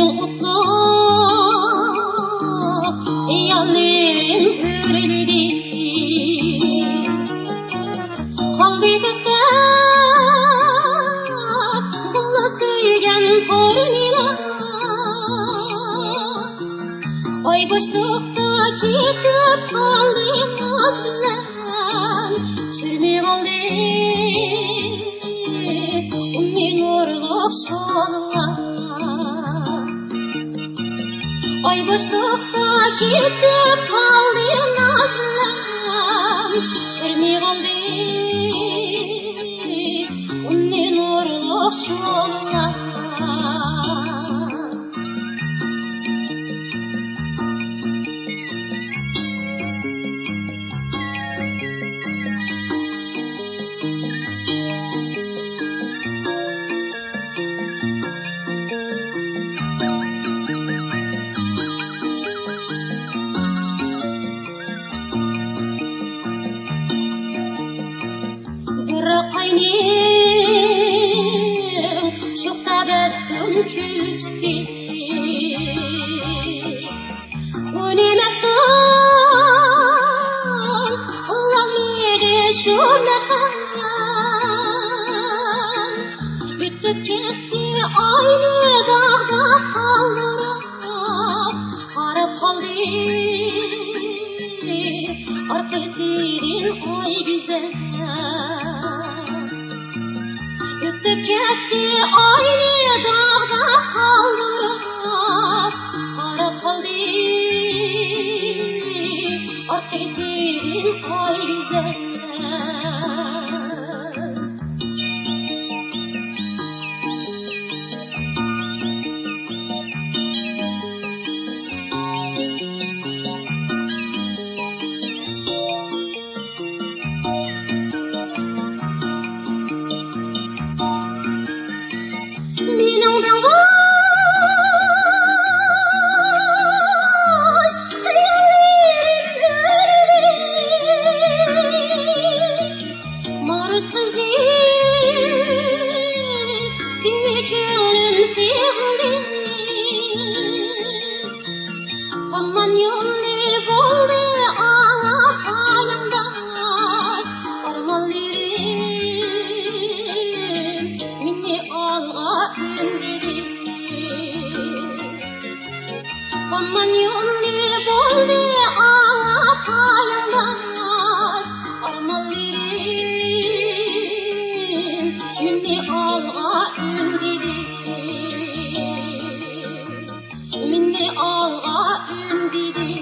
Gönlüm utlu, hayallerim hürledi. Kaldı bizde bunu söyleyen torunlar. Ay boşlukta ketip kaldı naz bilen, çürmüp aldı ummi nurlup şollar. Ay boşlukta ketip kaldı naz bilen, çürmüp aldı ummi nurlup şollar. Kaynim çok tabassum külçesi, bu nimettan Allah meyli şu mekan. Bitip ketti aynı dağda kaldırıp, qarab kaldı arkasından ay bize. Bitip ketti aynı dağda kaldırıp, qarab kaldı arkasından ay bize. Minang bangos hayallerim hürledi. Maruz kızım seni gönlüm sevdi. Saman yolunu buldu ana payımdan, armanlarım minni alğa ündedi. Saman yolunu buldu ana payımdan, armanlarım minni alğa ündedi. Minni alğa ündedi.